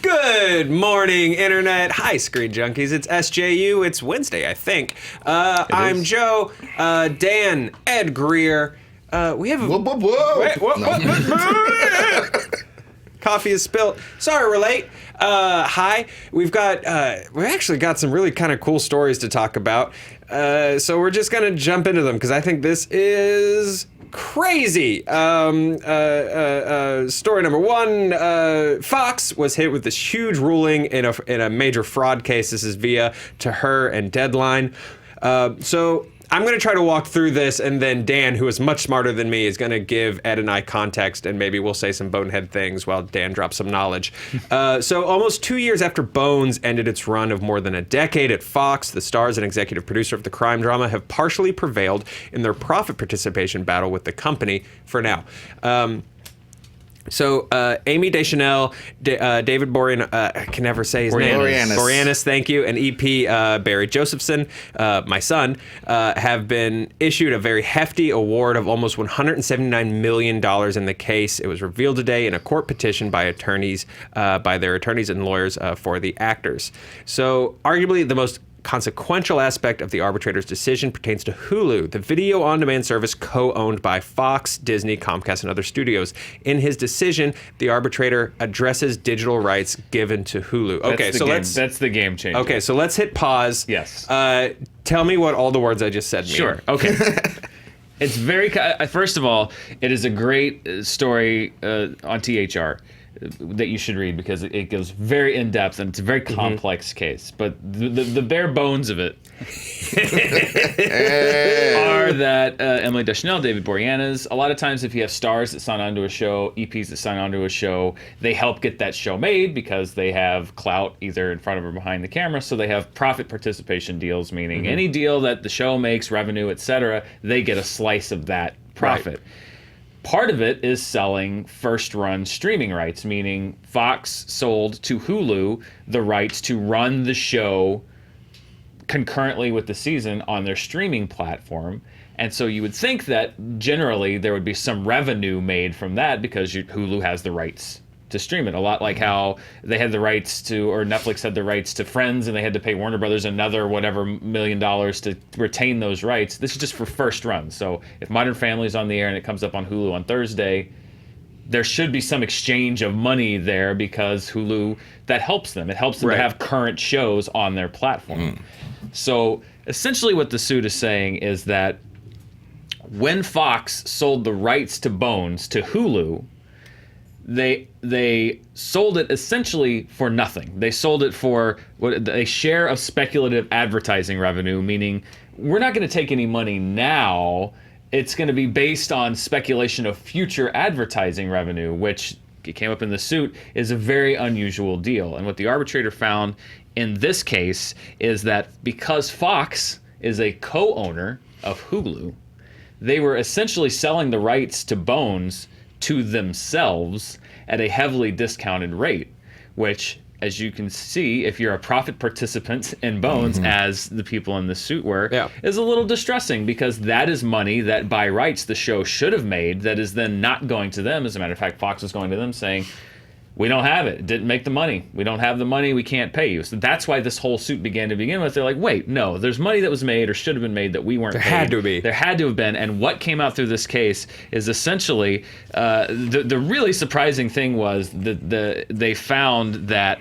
Good morning, Internet. Hi, Screen Junkies. It's SJU. It's Wednesday, I think. I'm Joe, Dan, Ed Greer. We have a... Whoa. Wait, Coffee is spilt. Sorry, we're late. Hi. We've actually got some really kind of cool stories to talk about. So we're just going to jump into them because I think this is crazy. Story number one, Fox was hit with this huge ruling in a major fraud case. This is via To Her and Deadline. So I'm going to try to walk through this, and then Dan, who is much smarter than me, is going to give Ed and I context, and maybe we'll say some bonehead things while Dan drops some knowledge. So almost 2 years after Bones ended its run of more than a decade at Fox, the stars and executive producer of the crime drama have partially prevailed in their profit participation battle with the company for now. So Amy Deschanel, David Borean, I can never say his name. Boreanaz, thank you, and EP Barry Josephson, my son, have been issued a very hefty award of almost $179 million in the case. It was revealed today in a court petition by their attorneys and lawyers for the actors. So arguably the most consequential aspect of the arbitrator's decision pertains to Hulu, the video-on-demand service co-owned by Fox, Disney, Comcast, and other studios. In his decision, the arbitrator addresses digital rights given to Hulu. That's the game changer. Okay, so let's hit pause. Yes. Tell me what all the words I just said mean. Sure. Okay. It's very. First of all, it is a great story on THR that you should read because it goes very in depth and it's a very complex case. But the bare bones of it are that Emily Deschanel, David Boreanaz, a lot of times if you have stars that sign onto a show, EPs that sign onto a show, they help get that show made because they have clout either in front of or behind the camera. So they have profit participation deals, meaning any deal that the show makes, revenue, etc., they get a slice of that profit. Right. Part of it is selling first-run streaming rights, meaning Fox sold to Hulu the rights to run the show concurrently with the season on their streaming platform. And so you would think that generally there would be some revenue made from that because Hulu has the rights to stream it. A lot like how they had the rights to, or Netflix had the rights to Friends, and they had to pay Warner Brothers another whatever $1 million to retain those rights. This is just for first run. So if Modern Family is on the air and it comes up on Hulu on Thursday, there should be some exchange of money there because Hulu, that helps them. It helps them to have current shows on their platform. So essentially what the suit is saying is that when Fox sold the rights to Bones to Hulu, they sold it essentially for nothing. They sold it for a share of speculative advertising revenue, meaning we're not going to take any money now. It's going to be based on speculation of future advertising revenue, which it came up in the suit, is a very unusual deal. And what the arbitrator found in this case is that because Fox is a co-owner of Hulu, they were essentially selling the rights to Bones to themselves at a heavily discounted rate, which, as you can see, if you're a profit participant in Bones, as the people in the suit were, is a little distressing because that is money that by rights the show should have made that is then not going to them. As a matter of fact, Fox was going to them saying, we don't have it. It didn't make the money. We don't have the money. We can't pay you. So that's why this whole suit began to begin with. They're like, wait, no, there's money that was made or should have been made that we weren't paid. There had to be. There had to have been. And what came out through this case is essentially the really surprising thing was that they found that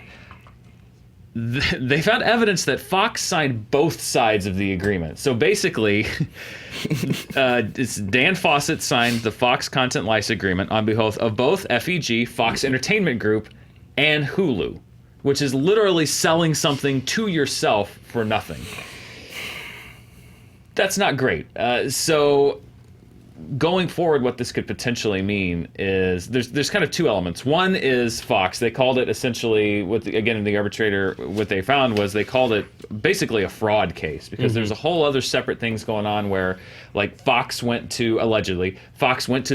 they found evidence that Fox signed both sides of the agreement. So basically, it's Dan Fawcett signed the Fox Content License Agreement on behalf of both FEG, Fox Entertainment Group, and Hulu, which is literally selling something to yourself for nothing. That's not great. So going forward, what this could potentially mean is there's kind of two elements. One is Fox. They called it essentially, again, the arbitrator, what they found was they called it basically a fraud case because there's a whole other separate things going on where, like, Fox went to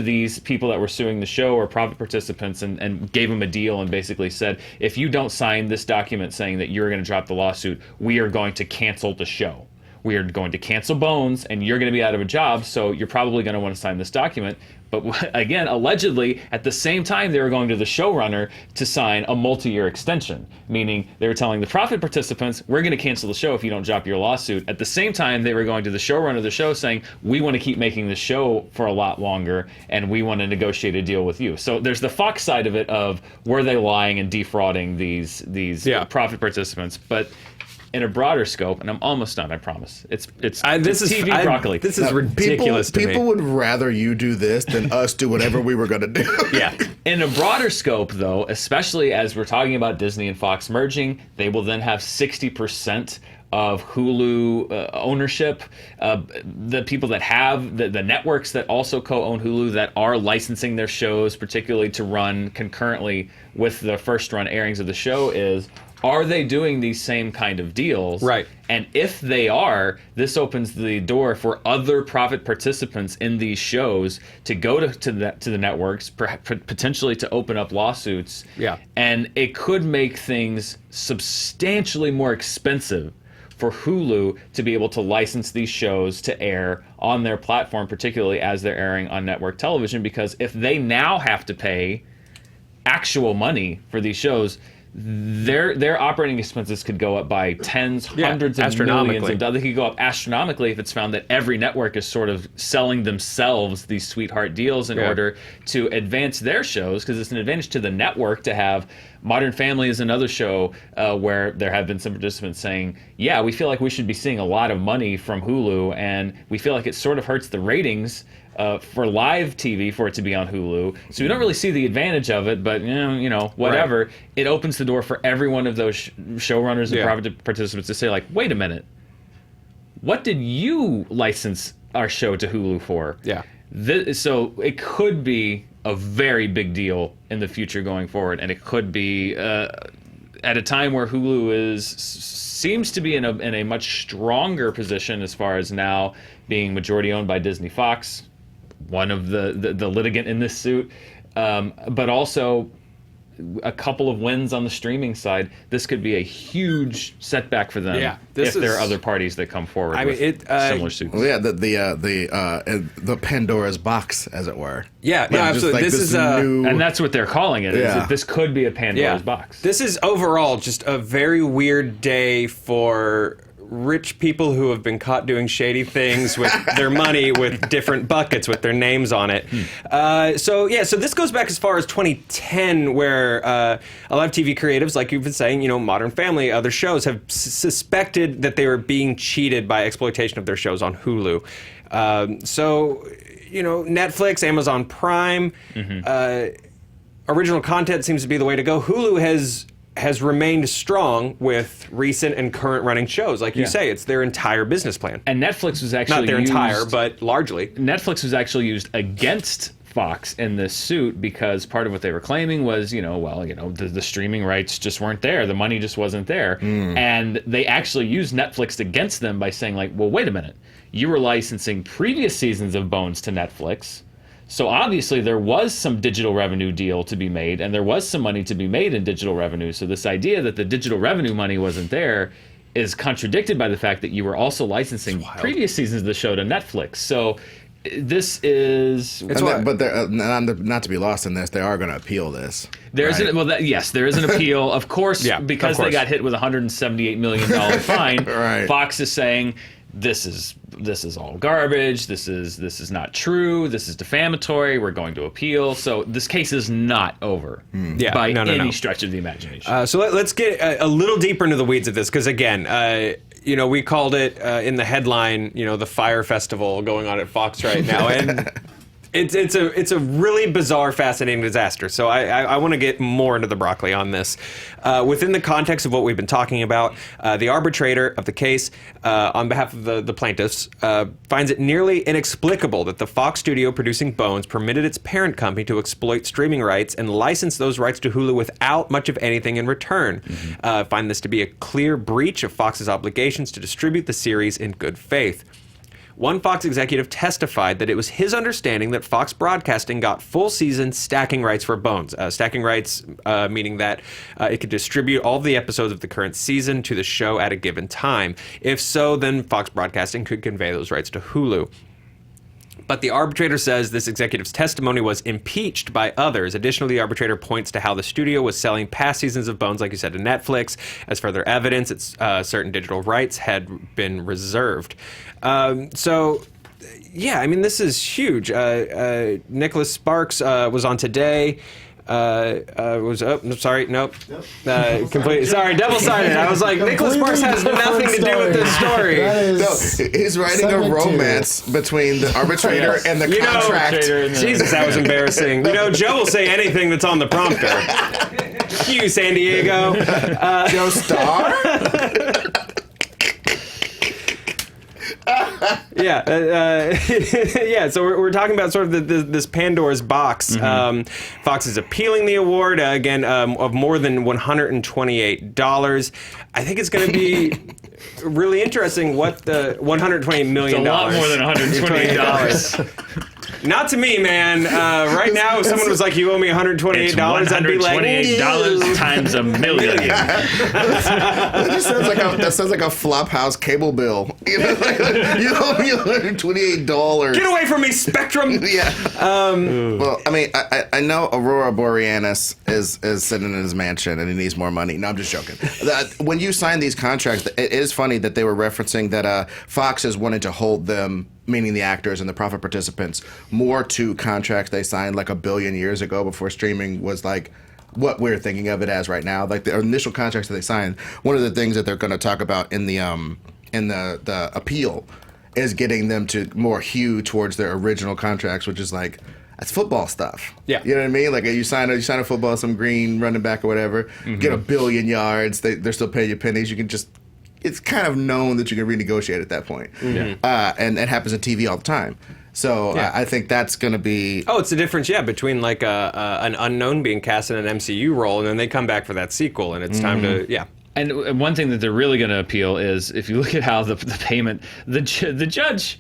these people that were suing the show or profit participants and gave them a deal and basically said, if you don't sign this document saying that you're going to drop the lawsuit, we are going to cancel the show. we are going to cancel Bones, and you're going to be out of a job, so you're probably going to want to sign this document. But again, allegedly, at the same time, they were going to the showrunner to sign a multi-year extension, meaning they were telling the profit participants, we're going to cancel the show if you don't drop your lawsuit. At the same time, they were going to the showrunner of the show saying, we want to keep making the show for a lot longer, and we want to negotiate a deal with you. So there's the Fox side of it of, were they lying and defrauding these profit participants? But in a broader scope, and I'm almost done, I promise. It's TV broccoli. This is ridiculous to me. People would rather you do this than us do whatever we were going to do. Yeah. In a broader scope, though, especially as we're talking about Disney and Fox merging, they will then have 60% of Hulu ownership. The people that have the networks that also co-own Hulu that are licensing their shows, particularly to run concurrently with the first run airings of the show, are they doing these same kind of deals? Right. And if they are, this opens the door for other profit participants in these shows to go to the networks, potentially to open up lawsuits. Yeah. And it could make things substantially more expensive for Hulu to be able to license these shows to air on their platform, particularly as they're airing on network television, because if they now have to pay actual money for these shows, their operating expenses could go up by tens, hundreds of millions of dollars. They could go up astronomically if it's found that every network is sort of selling themselves these sweetheart deals in order to advance their shows, because it's an advantage to the network to have Modern Family is another show where there have been some participants saying, yeah, we feel like we should be seeing a lot of money from Hulu, and we feel like it sort of hurts the ratings for live TV for it to be on Hulu. So we don't really see the advantage of it, but whatever. Right. It opens the door for every one of those showrunners and private participants to say, like, wait a minute, what did you license our show to Hulu for? Yeah. So it could be a very big deal in the future going forward, and it could be at a time where Hulu seems to be in a much stronger position as far as now being majority owned by Disney Fox, one of the litigant in this suit, but also a couple of wins on the streaming side. This could be a huge setback for them if there are other parties that come forward with similar suits. Well, yeah, the Pandora's box, as it were. Yeah, no, absolutely. Like this is new... and that's what they're calling it. Yeah. This could be a Pandora's box. This is overall just a very weird day for rich people who have been caught doing shady things with their money with different buckets with their names on it. So this goes back as far as 2010, where a lot of TV creatives, like you've been saying, Modern Family, other shows, have suspected that they were being cheated by exploitation of their shows on Hulu. Netflix, Amazon Prime, original content seems to be the way to go. Hulu has remained strong with recent and current running shows. Like you say, it's their entire business plan. And Netflix was actually not their entire, but largely. Netflix was actually used against Fox in this suit because part of what they were claiming was, the streaming rights just weren't there. The money just wasn't there. And they actually used Netflix against them by saying, like, well, wait a minute. You were licensing previous seasons of Bones to Netflix. So obviously there was some digital revenue deal to be made, and there was some money to be made in digital revenue. So this idea that the digital revenue money wasn't there is contradicted by the fact that you were also licensing previous seasons of the show to Netflix. So this is... But not to be lost in this, they are going to appeal this. There is an appeal, of course, because they got hit with a $178 million fine. Right. Fox is saying... This is all garbage. This is not true. This is defamatory. We're going to appeal. So this case is not over by any stretch of the imagination. So let's get a little deeper into the weeds of this, because again, we called it in the headline, the Fire Festival going on at Fox right now, and it's a really bizarre, fascinating disaster. So I want to get more into the broccoli on this. Within the context of what we've been talking about, the arbitrator of the case, on behalf of the plaintiffs, finds it nearly inexplicable that the Fox studio producing Bones permitted its parent company to exploit streaming rights and license those rights to Hulu without much of anything in return. Find this to be a clear breach of Fox's obligations to distribute the series in good faith. one Fox executive testified that it was his understanding that Fox Broadcasting got full season stacking rights for Bones. Stacking rights meaning that it could distribute all of the episodes of the current season to the show at a given time. If so, then Fox Broadcasting could convey those rights to Hulu. But the arbitrator says this executive's testimony was impeached by others. Additionally, the arbitrator points to how the studio was selling past seasons of Bones, like you said, to Netflix. As further evidence, certain digital rights had been reserved. Yeah, I mean, this is huge. Nicholas Sparks was on Today. Sorry, nope. Completely. Sorry, double-sided. I was like, Nicholas Sparks has nothing to do with this story. He's writing a romance between the arbitrator and the contract. Jesus, that was embarrassing. Joe will say anything that's on the prompter. Cue San Diego. Joe Starr? Yeah. So we're talking about sort of this Pandora's box. Fox is appealing the award again of more than $128. I think it's going to be really interesting what the $128 million. It's a lot more than $128. Not to me, man. Right now, if someone was like, "You owe me $128," I'd be like, $128 times a million. That sounds like a Flophouse cable bill. You owe me $128. Get away from me, Spectrum! Yeah. Well, I mean, I know Aurora Borealis is sitting in his mansion and he needs more money. No, I'm just joking. When you sign these contracts, it is funny that they were referencing that Fox is wanting to hold them, meaning the actors and the profit participants, more to contracts they signed like 1 billion years ago before streaming was like what we're thinking of it as right now. Like the initial contracts that they signed, one of the things that they're going to talk about in the appeal is getting them to more hew towards their original contracts, which is like, that's football stuff. Yeah. You know what I mean? Like you sign a football, some green running back or whatever, get 1 billion yards, they're still paying you pennies. You can just, it's kind of known that you can renegotiate at that point. And it happens on TV all the time. So I think that's going to be... Oh, it's the difference, between like an unknown being cast in an MCU role, and then they come back for that sequel, and it's time to, And one thing that they're really going to appeal is if you look at how the payment, the judge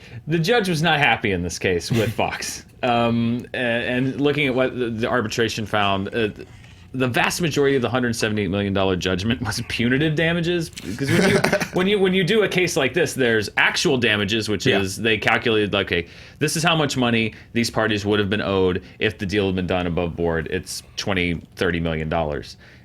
was not happy in this case with Fox. And looking at what the arbitration found, the vast majority of the $178 million judgment was punitive damages, because when you do a case like this, there's actual damages, which is they calculated, like, okay, this is how much money these parties would have been owed if the deal had been done above board. It's $20-30 million.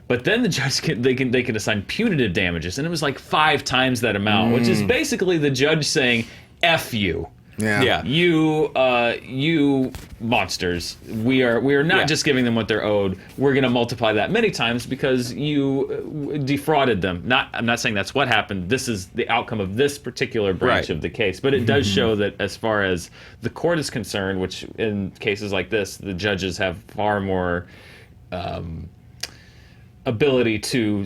But then the judge they can assign punitive damages, and it was like 5 times that amount, which is basically the judge saying, "F you." Yeah. You monsters. We are not just giving them what they're owed. We're going to multiply that many times because you defrauded them. I'm not saying that's what happened. This is the outcome of this particular branch of the case. But it does show that as far as the court is concerned, which in cases like this, the judges have far more ability to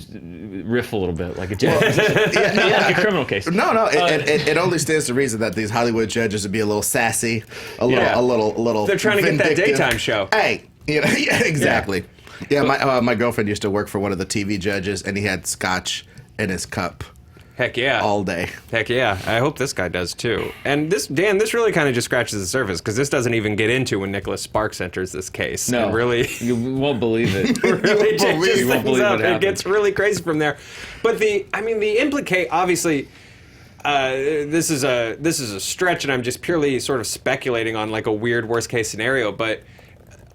riff a little bit like a judge. Like a criminal case. No. It only stands to reason that these Hollywood judges would be a little sassy, a little. They're trying to get that vindictive. daytime show. Hey, exactly. Yeah, my girlfriend used to work for one of the TV judges, and he had scotch in his cup. Heck yeah. All day. Heck yeah. I hope this guy does too. And this really kind of just scratches the surface, because this doesn't even get into when Nicholas Sparks enters this case. No. And really, you won't believe it. Really you won't believe what happened. It gets really crazy from there. But the implicate, obviously, this is a stretch, and I'm just purely sort of speculating on like a weird worst case scenario, but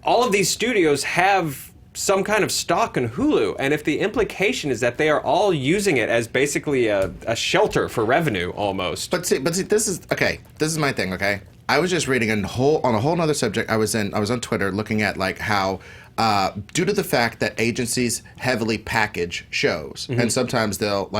all of these studios have some kind of stock in Hulu, and if the implication is that they are all using it as basically a shelter for revenue almost. But see, this is my thing, okay? I was just reading on a whole nother subject. I was on Twitter looking at like how due to the fact that agencies heavily package shows, and sometimes they'll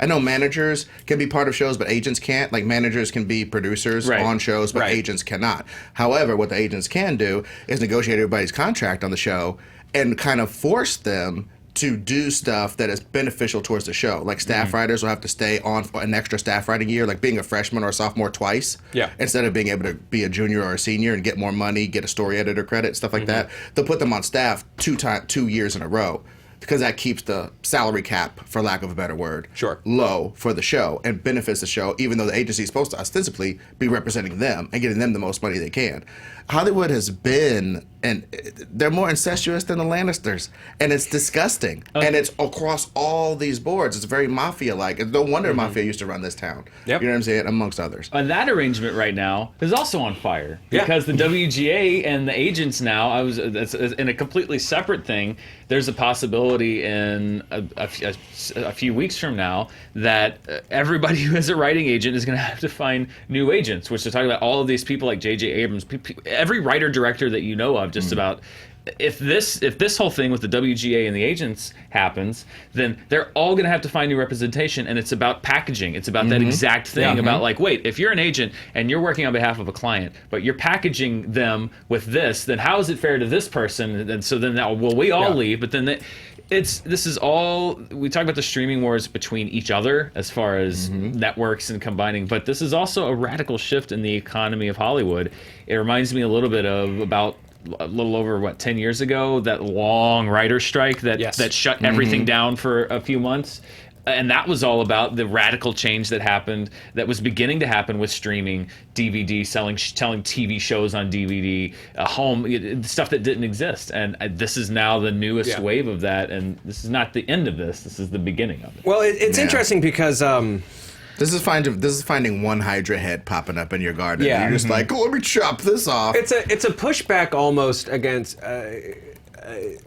I know managers can be part of shows, but agents can't. Like managers can be producers on shows, but agents cannot. However, what the agents can do is negotiate everybody's contract on the show and kind of force them to do stuff that is beneficial towards the show. Like staff writers will have to stay on for an extra staff writing year, like being a freshman or a sophomore twice. Yeah. Instead of being able to be a junior or a senior and get more money, get a story editor credit, stuff like that. They'll put them on staff 2 years in a row. because that keeps the salary cap, for lack of a better word, Sure. low for the show and benefits the show, even though the agency is supposed to ostensibly be representing them and getting them the most money they can. Hollywood has been, and they're more incestuous than the Lannisters, and it's disgusting. And it's across all these boards. It's very mafia-like. It's no wonder mafia used to run this town. Yep. You know what I'm saying? Amongst others. And that arrangement right now is also on fire because the WGA and the agents now, it's in a completely separate thing. There's a possibility in a few weeks from now that everybody who has a writing agent is going to have to find new agents, which they're talking about all of these people like J.J. Abrams, every writer-director that you know of, just about. If this whole thing with the WGA and the agents happens, then they're all going to have to find new representation, and it's about packaging. It's about that exact thing about like, wait, if you're an agent and you're working on behalf of a client, but you're packaging them with this, then how is it fair to this person? And so then we all leave, but then this is all, we talk about the streaming wars between each other as far as networks and combining, but this is also a radical shift in the economy of Hollywood. It reminds me a little bit of about a little over 10 years ago, that long writer strike that shut everything down for a few months. And that was all about the radical change that happened, that was beginning to happen with streaming, DVD, telling TV shows on DVD, home, stuff that didn't exist. And this is now the newest wave of that. And this is not the end of this. This is the beginning of it. Well, it's interesting because... This is finding one Hydra head popping up in your garden. Yeah. You're just like, let me chop this off. It's a pushback almost against.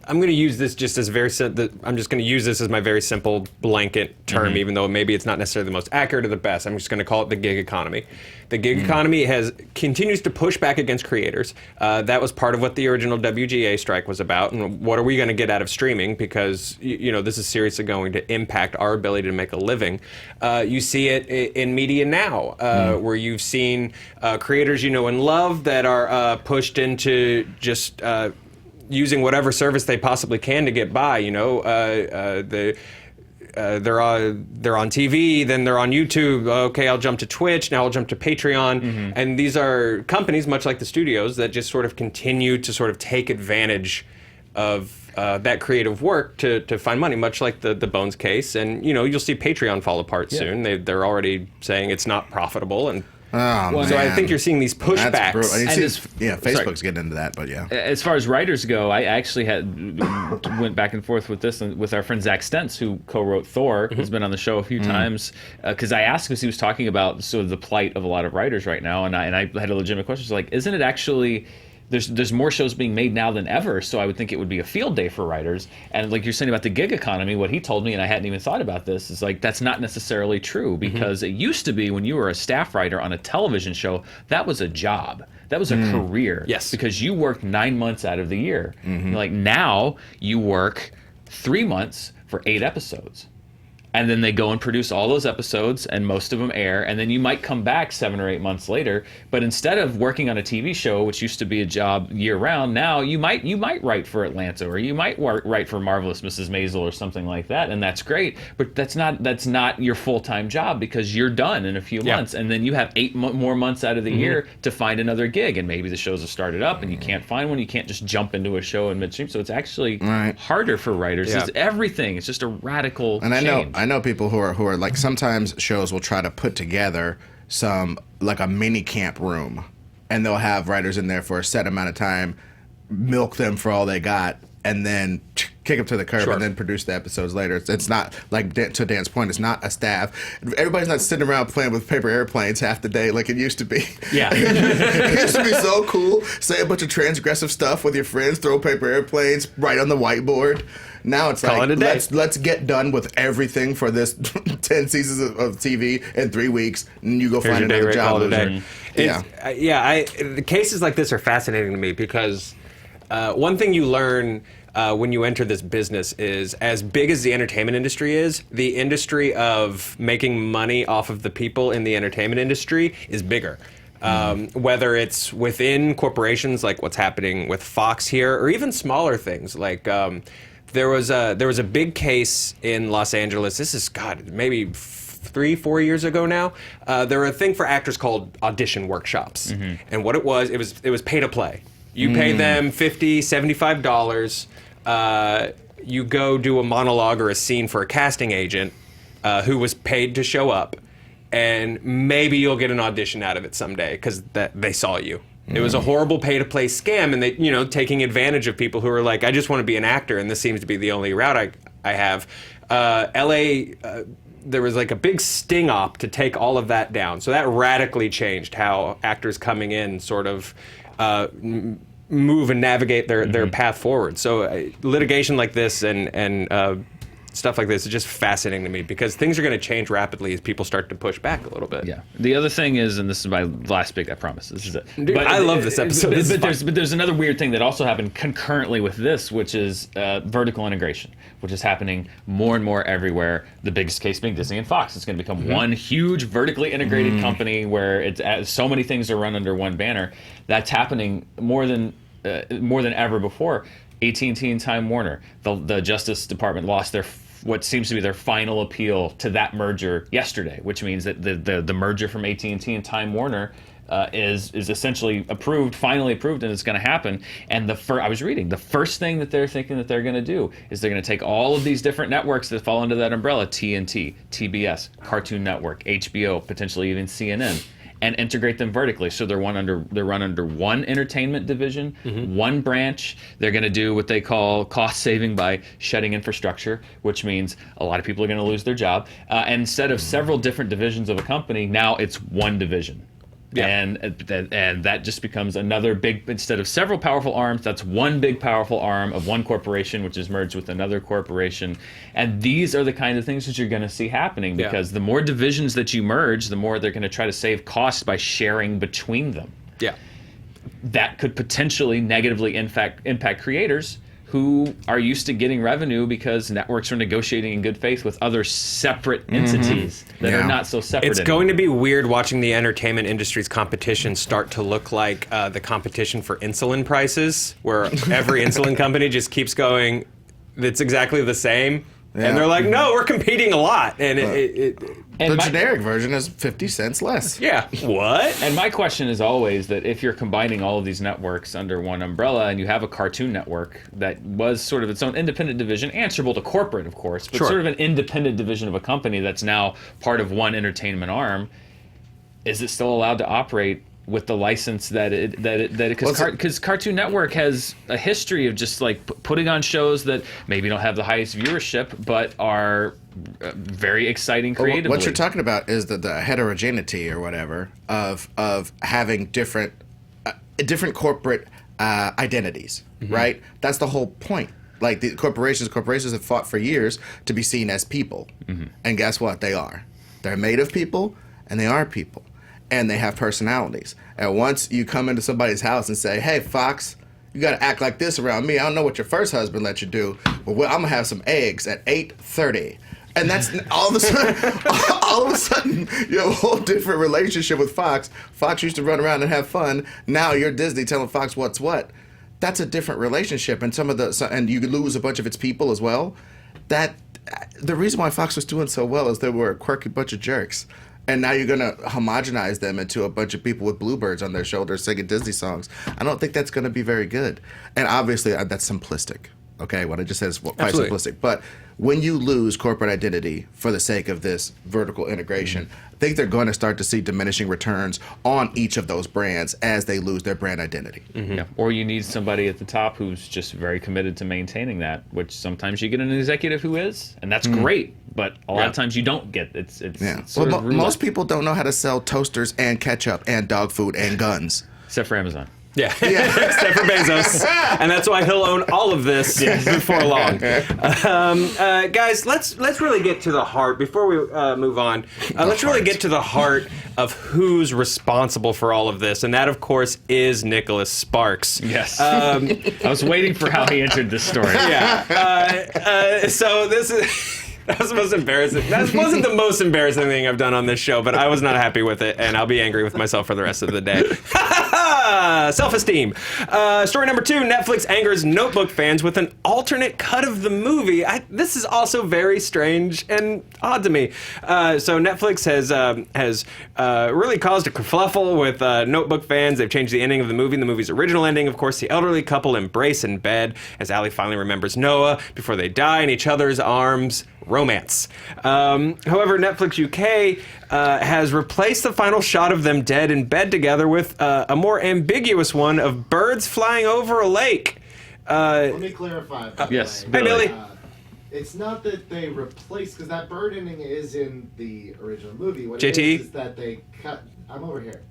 I'm going to use this just as I'm just going to use this as my very simple blanket term, even though maybe it's not necessarily the most accurate or the best. I'm just going to call it the gig economy. The gig economy continues to push back against creators. That was part of what the original WGA strike was about. And what are we going to get out of streaming? Because this is seriously going to impact our ability to make a living. You see it in media now, where you've seen creators you know and love that are pushed into just using whatever service they possibly can to get by. They're on TV, then they're on YouTube. Okay, I'll jump to Twitch. Now I'll jump to Patreon. And these are companies, much like the studios, that just sort of continue to sort of take advantage of that creative work to find money, much like the Bones case. And you'll see Patreon fall apart soon. They're already saying it's not profitable. And so I think you're seeing these pushbacks. Facebook's getting into that, but yeah. As far as writers go, I actually went back and forth with this with our friend Zach Stentz, who co-wrote Thor, who's been on the show a few times, because I asked him, because he was talking about sort of the plight of a lot of writers right now, and I had a legitimate question. So like, isn't it actually... There's more shows being made now than ever, so I would think it would be a field day for writers. And like you're saying about the gig economy, what he told me, and I hadn't even thought about this, is like that's not necessarily true, because it used to be when you were a staff writer on a television show, that was a job. That was a career. Yes. Because you worked 9 months out of the year. Like now you work 3 months for 8 episodes. And then they go and produce all those episodes, and most of them air, and then you might come back 7 or 8 months later. But instead of working on a TV show, which used to be a job year-round, now you might write for Atlanta, or you might write for Marvelous Mrs. Maisel or something like that, and that's great. But that's not your full-time job, because you're done in a few months, and then you have 8 more months out of the year to find another gig, and maybe the shows have started up, and you can't find one. You can't just jump into a show in midstream, so it's actually harder for writers. It's everything. It's just a radical change. I know people who are like, sometimes shows will try to put together some like a mini camp room, and they'll have writers in there for a set amount of time, milk them for all they got, and then kick them to the curb and then produce the episodes later. It's not like, to Dan's point, it's not a staff. Everybody's not sitting around playing with paper airplanes half the day like it used to be. Yeah. It used to be so cool. Say a bunch of transgressive stuff with your friends, throw paper airplanes, write on the whiteboard. Now it's Call like, it a day. let's get done with everything for this 10 seasons of TV in 3 weeks, and you go find another job. The cases like this are fascinating to me, because one thing you learn when you enter this business is, as big as the entertainment industry is, the industry of making money off of the people in the entertainment industry is bigger. Whether it's within corporations like what's happening with Fox here, or even smaller things like there was a big case in Los Angeles. This is maybe 3-4 years ago now. There were a thing for actors called audition workshops, and what it was pay to play. You pay them $50, $75. you go do a monologue or a scene for a casting agent who was paid to show up, and maybe you'll get an audition out of it someday because they saw you. It was a horrible pay-to-play scam, and they, taking advantage of people who are like, I just want to be an actor, and this seems to be the only route I have. L.A., there was like a big sting op to take all of that down. So that radically changed how actors coming in sort of move and navigate their path forward. So litigation like this and stuff like this is just fascinating to me because things are going to change rapidly as people start to push back a little bit. Yeah. The other thing is, and this is my last big, I promise, this is it. Dude, I love this episode. But there's another weird thing that also happened concurrently with this, which is vertical integration, which is happening more and more everywhere. The biggest case being Disney and Fox. It's going to become one huge vertically integrated company where it's so many things are run under one banner. That's happening more than ever before. AT&T and Time Warner, the Justice Department lost what seems to be their final appeal to that merger yesterday, which means that the merger from AT&T and Time Warner is essentially finally approved, and it's going to happen. And I was reading, the first thing that they're thinking that they're going to do is they're going to take all of these different networks that fall under that umbrella, TNT, TBS, Cartoon Network, HBO, potentially even CNN, and integrate them vertically. So they're run under one entertainment division, one branch. They're going to do what they call cost saving by shedding infrastructure, which means a lot of people are going to lose their job. And instead of several different divisions of a company, now it's one division. Yeah. And that just becomes another big, instead of several powerful arms, that's one big powerful arm of one corporation, which is merged with another corporation. And these are the kinds of things that you're going to see happening because the more divisions that you merge, the more they're going to try to save costs by sharing between them. Yeah. That could potentially negatively impact creators who are used to getting revenue because networks are negotiating in good faith with other separate entities that are not so separate It's going to be weird watching the entertainment industry's competition start to look like the competition for insulin prices, where every insulin company just keeps going, it's exactly the same. Yeah. And they're like, no, we're competing a lot. And the generic version is 50 cents less. Yeah. What? And my question is always that if you're combining all of these networks under one umbrella and you have a Cartoon Network that was sort of its own independent division, answerable to corporate, of course, but sort of an independent division of a company that's now part of one entertainment arm, is it still allowed to operate with the license because Cartoon Network has a history of just like putting on shows that maybe don't have the highest viewership but are very exciting creatively. What you're talking about is the heterogeneity or whatever of having different corporate identities, right? That's the whole point. Like the corporations have fought for years to be seen as people, and guess what? They are. They're made of people, and they are people. And they have personalities. And once you come into somebody's house and say, hey, Fox, you got to act like this around me. I don't know what your first husband let you do, but I'm going to have some eggs at 8:30. And that's all of a sudden, you have a whole different relationship with Fox. Fox used to run around and have fun. Now you're Disney telling Fox what's what. That's a different relationship. And and you lose a bunch of its people as well. The reason why Fox was doing so well is they were a quirky bunch of jerks. And now you're going to homogenize them into a bunch of people with bluebirds on their shoulders singing Disney songs. I don't think that's going to be very good. And obviously, that's simplistic. Okay, what I just said is quite simplistic. But when you lose corporate identity for the sake of this vertical integration, I think they're going to start to see diminishing returns on each of those brands as they lose their brand identity. Yeah. Or you need somebody at the top who's just very committed to maintaining that, which sometimes you get an executive who is, and that's great. But a lot of times you don't get it's most people don't know how to sell toasters and ketchup and dog food and guns. Except for Amazon. Yeah, except for Bezos, and that's why he'll own all of this before long. Guys, let's really get to the heart before we move on. Let's really get to the heart of who's responsible for all of this, and that, of course, is Nicholas Sparks. Yes, I was waiting for how he entered this story. Yeah, so this is. That was the most embarrassing. That wasn't the most embarrassing thing I've done on this show, but I was not happy with it, and I'll be angry with myself for the rest of the day. Self-esteem. Story number 2, Netflix angers Notebook fans with an alternate cut of the movie. This is also very strange and odd to me. So Netflix has really caused a kerfluffle with Notebook fans. They've changed the ending of the movie's original ending. Of course, the elderly couple embrace in bed as Allie finally remembers Noah before they die in each other's arms. Romance. However, Netflix UK has replaced the final shot of them dead in bed together with a more ambiguous one of birds flying over a lake. Let me clarify. Yes, Hey, Billy. It's not that they replaced, because that bird ending is in the original movie. What JT? it is that they cut. I'm over here.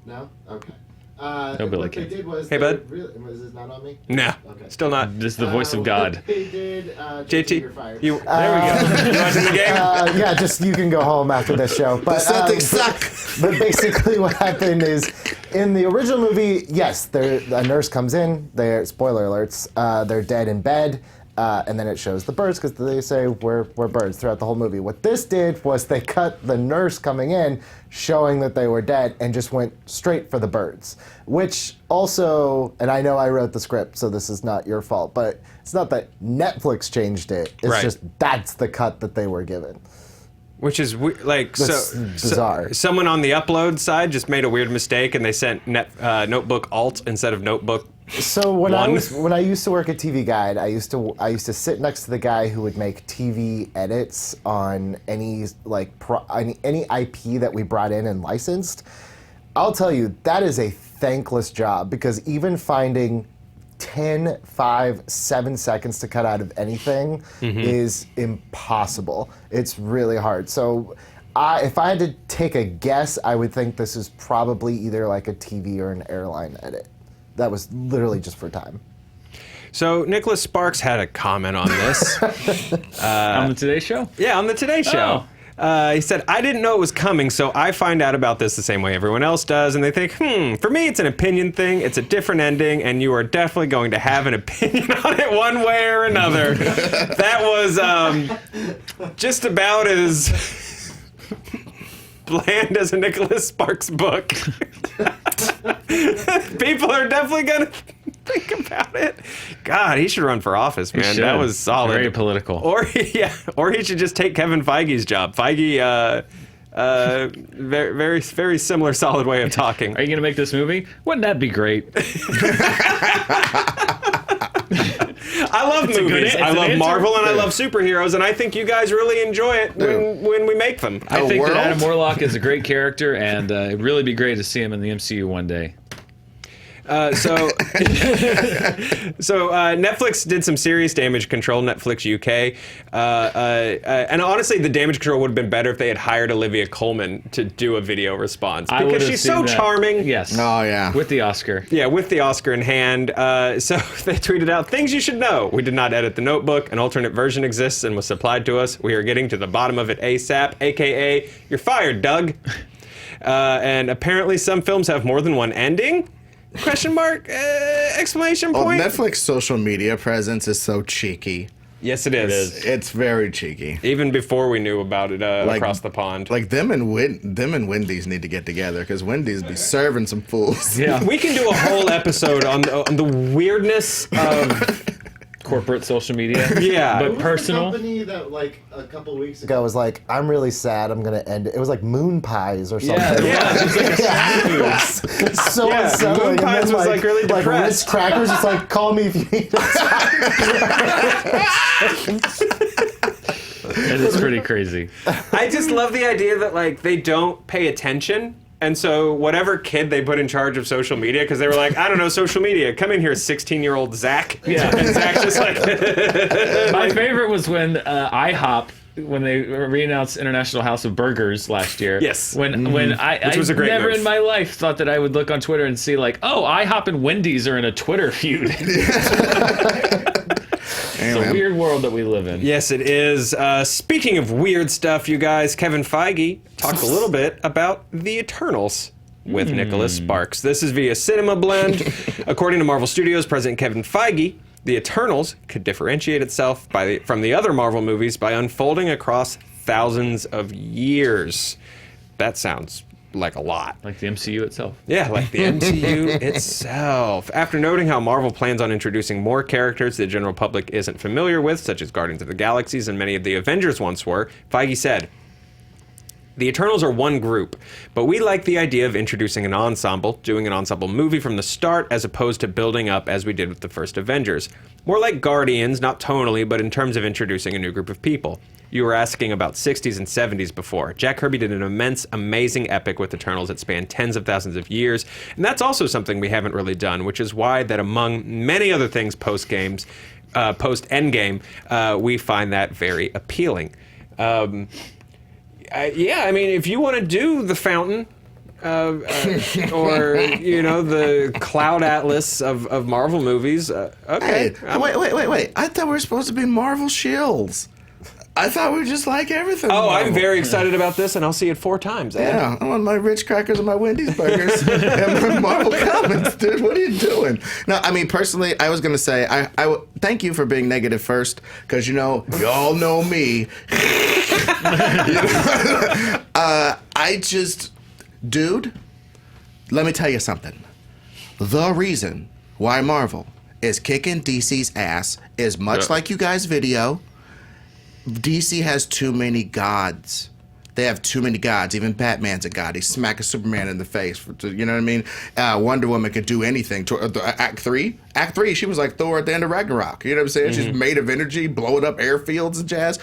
No? Okay. Billy what they can't. did was. Hey, bud. Was this not on me? No, Okay. still not. This is the voice of What God. They did. You're JT, fired. there we go. You watching the game? Yeah, just you can go home after this show. But, The Celtics suck. But basically, what happened is, in the original movie, yes, a nurse comes in. Spoiler alerts. They're dead in bed. And then it shows the birds because they say we're birds throughout the whole movie. What this did was they cut the nurse coming in, showing that they were dead, and just went straight for the birds. Which also, and I know I wrote the script, so this is not your fault, but it's not that Netflix changed it. It's Right. just that's the cut that they were given. Which is like That's bizarre. Someone on the upload side just made a weird mistake and they sent Notebook Alt instead of Notebook. So when One. I used to work at TV Guide, I used to sit next to the guy who would make TV edits on any any IP that we brought in and licensed. I'll tell you, that is a thankless job because even finding 10, 5, 7 seconds to cut out of anything is impossible. It's really hard. So if I had to take a guess, I would think this is probably either like a TV or an airline edit. That was literally just for time. So Nicholas Sparks had a comment on this. On the Today Show? Yeah, on the Today Show. He said, I didn't know it was coming, so I find out about this the same way everyone else does, and they think, for me it's an opinion thing, it's a different ending, and you are definitely going to have an opinion on it one way or another. That was just about as bland as a Nicholas Sparks book. People are definitely going to think about it. God, he should run for office, man. That was solid. Very political. Or he should just take Kevin Feige's job. Feige, very, very, very similar, solid way of talking. Are you going to make this movie? Wouldn't that be great? I love movies. I love answer. Marvel and I love superheroes, and I think you guys really enjoy it when we make them. I think world? that Adam Warlock is a great character, and it'd really be great to see him in the MCU one day. So Netflix did some serious damage control, Netflix UK. And honestly, the damage control would have been better if they had hired Olivia Colman to do a video response. I would Because have she's seen so that. charming. Yes. Oh, yeah. With the Oscar. Yeah, with the Oscar in hand. So they tweeted out, things you should know. We did not edit the Notebook. An alternate version exists and was supplied to us. We are getting to the bottom of it ASAP, a.k.a. you're fired, Doug. And apparently some films have more than one ending. Question mark? Exclamation point? Netflix social media presence is so cheeky. Yes, it is. It's very cheeky. Even before we knew about it across the pond. Like them and Wendy's need to get together because Wendy's be serving some fools. Yeah. We can do a whole episode on the weirdness of... Corporate social media. Yeah. But Who was personal. the company that like a couple weeks The guy ago. was like, I'm really sad, I'm gonna end it. It was like Moon Pies or something. Yeah, it's like a snack food. It's so Yeah, unsettling. Moon And Pies then, was, like, really Like depressed. Ritz crackers, it's like, call me if you need It is pretty crazy. I just love the idea that, like, they don't pay attention. And so whatever kid they put in charge of social media, because they were like, I don't know, social media, come in here, 16-year-old Zach. Yeah. And Zach's just like... My favorite was when IHOP, when they re-announced International House of Burgers last year. Yes. When I was a great never move. in my life thought that I would look on Twitter and see like, oh, IHOP and Wendy's are in a Twitter feud. It's a weird world that we live in. Yes, it is. Speaking of weird stuff, you guys, Kevin Feige talked a little bit about the Eternals with Nicholas Sparks. This is via Cinema Blend. According to Marvel Studios President Kevin Feige, the Eternals could differentiate itself from the other Marvel movies by unfolding across thousands of years. That sounds like a lot. Like the MCU itself. Yeah, like the MCU itself. After noting how Marvel plans on introducing more characters the general public isn't familiar with, such as Guardians of the Galaxies and many of the Avengers once were, Feige said, "The Eternals are one group, but we like the idea of introducing an ensemble, doing an ensemble movie from the start as opposed to building up as we did with the first Avengers. More like Guardians, not tonally, but in terms of introducing a new group of people. You were asking about 60s and 70s before. Jack Kirby did an immense, amazing epic with Eternals that spanned tens of thousands of years, and that's also something we haven't really done, which is why that among many other things post-Endgame, we find that very appealing." Yeah, I mean, if you want to do the Fountain, or the Cloud Atlas of Marvel movies, okay. Hey, wait! I thought we were supposed to be Marvel Shields. I thought we were just like everything. Oh, Marvel. I'm very excited about this, and I'll see it 4 times. Ed. Yeah, I want my Ritz crackers and my Wendy's burgers and my Marvel comics, dude. What are you doing? No, I mean, personally, I was going to say, I thank you for being negative first, because, y'all know me. Dude, let me tell you something. The reason why Marvel is kicking DC's ass is much like you guys' video. DC has too many gods. They have too many gods. Even Batman's a god. He smacked a Superman in the face. You know what I mean? Wonder Woman could do anything. Act 3, she was like Thor at the end of Ragnarok. You know what I'm saying? Mm-hmm. She's made of energy, blowing up airfields and jazz.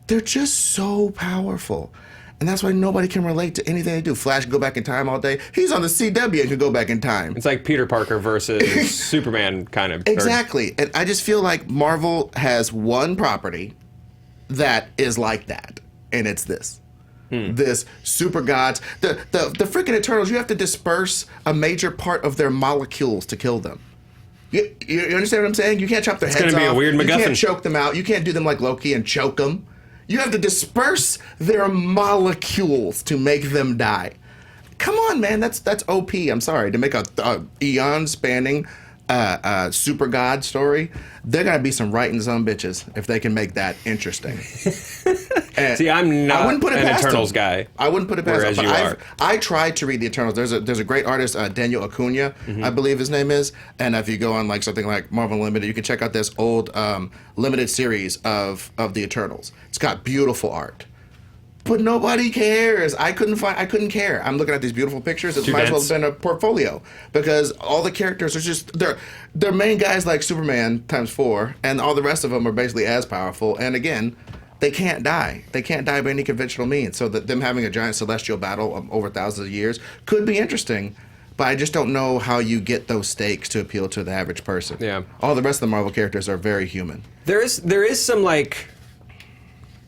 They're just so powerful. And that's why nobody can relate to anything they do. Flash can go back in time all day. He's on the CW and can go back in time. It's like Peter Parker versus Superman, kind of. Exactly. And I just feel like Marvel has one property that is like that, and it's this. This super gods. The freaking Eternals, you have to disperse a major part of their molecules to kill them. You understand what I'm saying? You can't chop their heads off. It's going to be a weird MacGuffin. You can't choke them out. You can't do them like Loki and choke them. You have to disperse their molecules to make them die. Come on, man. That's OP. I'm sorry. To make a eon-spanning super god story, they're gonna be some writing some bitches if they can make that interesting. See, I'm not an Eternals guy. I wouldn't put it past whereas them. You are. I tried to read the Eternals. There's a great artist, Daniel Acuna, I believe his name is. And if you go on like something like Marvel Unlimited, you can check out this old limited series of the Eternals. It's got beautiful art. But nobody cares. I couldn't care. I'm looking at these beautiful pictures. It might as well have been a portfolio, because all the characters are just they're main guys like Superman times 4, and all the rest of them are basically as powerful. And again, they can't die. They can't die by any conventional means. So that them having a giant celestial battle over thousands of years could be interesting. But I just don't know how you get those stakes to appeal to the average person. Yeah. All the rest of the Marvel characters are very human. There is some like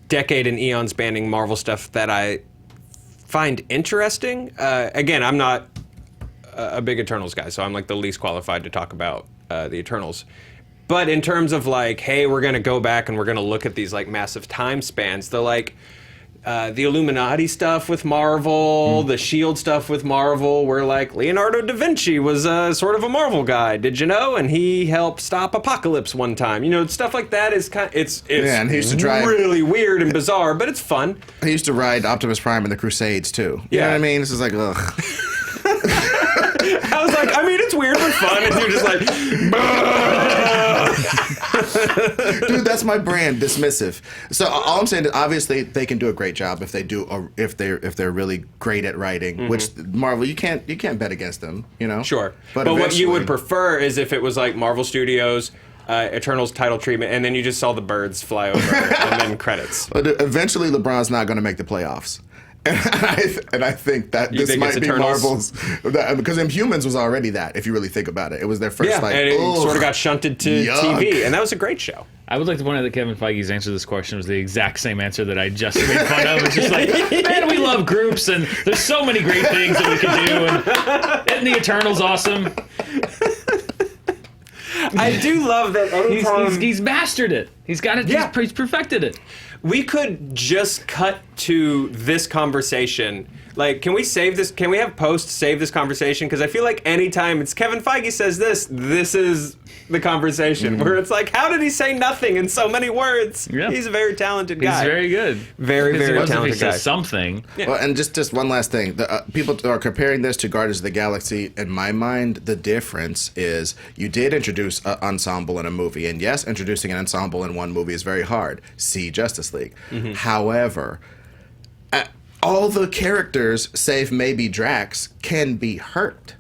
decade and eon spanning Marvel stuff that I find interesting. Again, I'm not a big Eternals guy, so I'm like the least qualified to talk about the Eternals. But in terms of like, hey, we're gonna go back and we're gonna look at these like massive time spans, the Illuminati stuff with Marvel, the S.H.I.E.L.D. stuff with Marvel, where like Leonardo da Vinci was sort of a Marvel guy, did you know? And he helped stop Apocalypse one time. stuff like that is it's and he used to drive really weird and bizarre, but it's fun. He used to ride Optimus Prime in the Crusades too. You know what I mean? This is like, ugh. I was like, I mean, it's weird but fun, and you're just like, dude, that's my brand, dismissive. So all I'm saying is, obviously, they can do a great job if they're really great at writing. Which Marvel, you can't bet against them, Sure, but what you would prefer is if it was like Marvel Studios. Eternals title treatment, and then you just saw the birds fly over, and then credits. But eventually, LeBron's not going to make the playoffs. And I think that this might be Marvel's, because Inhumans was already that, if you really think about it. It was their first, and it sort of got shunted to TV, and that was a great show. I would like to point out that Kevin Feige's answer to this question was the exact same answer that I just made fun of. It's just like, man, we love groups, and there's so many great things that we can do, and isn't the Eternals awesome? I do love that he's mastered it. He's got it. He's perfected it. We could just cut to this conversation, Like, can we save this? Can we have Post save this conversation? Because I feel like anytime it's Kevin Feige says this is the conversation where it's like, how did he say nothing in so many words? Yeah. He's a very talented guy. He's very good. Very, Because very if talented he guy. says something. Yeah. Well, and just one last thing. People are comparing this to Guardians of the Galaxy. In my mind, the difference is you did introduce an ensemble in a movie. And yes, introducing an ensemble in one movie is very hard. See Justice League. However, all the characters, save maybe Drax, can be hurt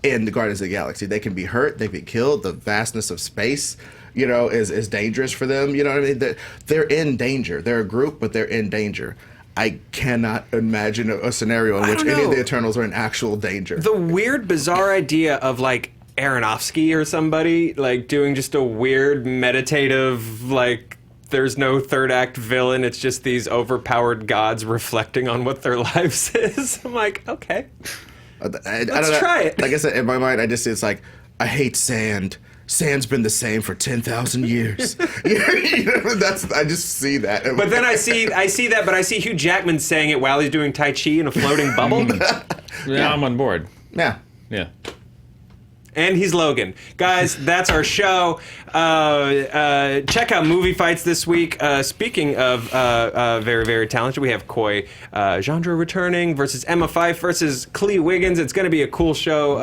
in the Guardians of the Galaxy. They can be hurt. They can be killed. The vastness of space, is dangerous for them. You know what I mean? They're in danger. They're a group, but they're in danger. I cannot imagine a scenario in which any of the Eternals are in actual danger. The weird, bizarre idea of like Aronofsky or somebody like doing just a weird meditative like. There's no third act villain. It's just these overpowered gods reflecting on what their lives is. I'm like, okay. Let's try it. Like I said, in my mind, it's like, I hate sand. Sand's been the same for 10,000 years. I just see that. But then I see that, but I see Hugh Jackman saying it while he's doing Tai Chi in a floating bubble. Yeah, I'm on board. Yeah. Yeah. And he's Logan. Guys, that's our show. Check out Movie Fights this week. Speaking of very, very talented, we have Coy Jandreau returning versus Emma Fyffe versus Clee Wiggins. It's going to be a cool show.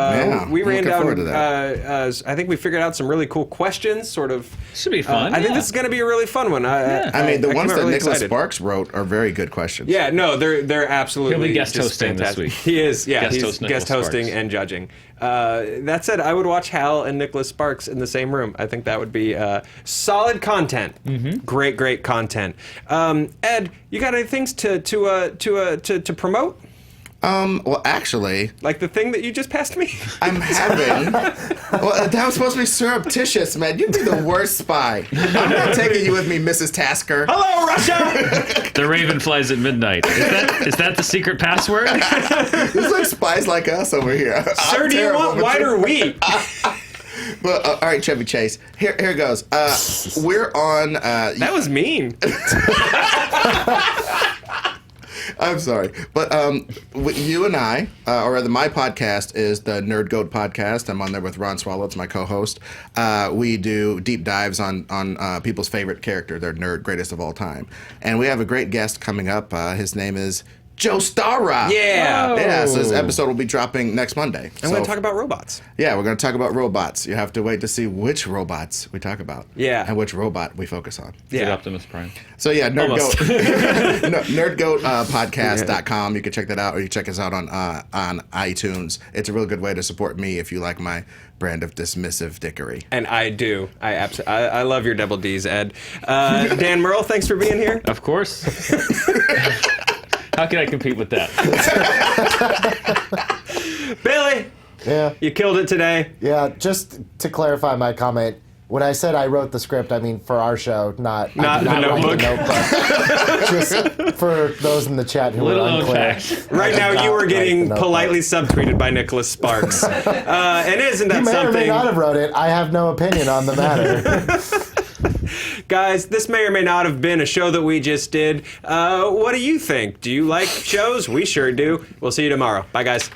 We ran down, I think we figured out some really cool questions, sort of. Should be fun. I think this is going to be a really fun one. I mean, the ones that really Nicholas excited. Sparks wrote are very good questions. Yeah, no, they're absolutely. He'll be guest just hosting fantastic. this week. He is, yeah. Guest He's host guest Nicholas hosting Sparks. and judging. That said, I would watch Hal and Nicholas Sparks in the same room. I think that would be solid content. Great content. Ed, you got any things to promote? Well, actually, Like the thing that you just passed me? I'm having. Well, that was supposed to be surreptitious, man. You'd be the worst spy. I'm not taking you with me, Mrs. Tasker. Hello, Russia! The Raven flies at midnight. Is that the secret password? There's like spies like us over here. Sir, do you want white or wheat? Well, all right, Chevy Chase. Here goes. We're on. That was mean. I'm sorry, but you and I, or rather, my podcast is the Nerd Goat podcast. I'm on there with Ron Swallow. It's my co-host. We do deep dives on people's favorite character, their nerd greatest of all time, and we have a great guest coming up. His name is Joe Starr. Yeah. Yeah, so this episode will be dropping next Monday. I'm going to talk about robots. Yeah, we're going to talk about robots. You have to wait to see which robots we talk about. Yeah. And which robot we focus on. Good Yeah. Optimus Prime. So yeah, Almost. nerdgoatpodcast.com. You can check that out, or you can check us out on iTunes. It's a real good way to support me if you like my brand of dismissive dickery. And I do. I love your double D's, Ed. Dan Murrell, thanks for being here. Of course. How can I compete with that? Billy, Yeah. you killed it today. Yeah, just to clarify my comment, when I said I wrote the script, I mean for our show, not Not I did the not write notebook. Just for those in the chat who Little are known unclear. fact. Right I now, did you not are write getting the notebook. politely subtweeted by Nicholas Sparks. And isn't that You may or may something? not have wrote it. I have no opinion on the matter. Guys, this may or may not have been a show that we just did. What do you think? Do you like shows? We sure do. We'll see you tomorrow. Bye, guys.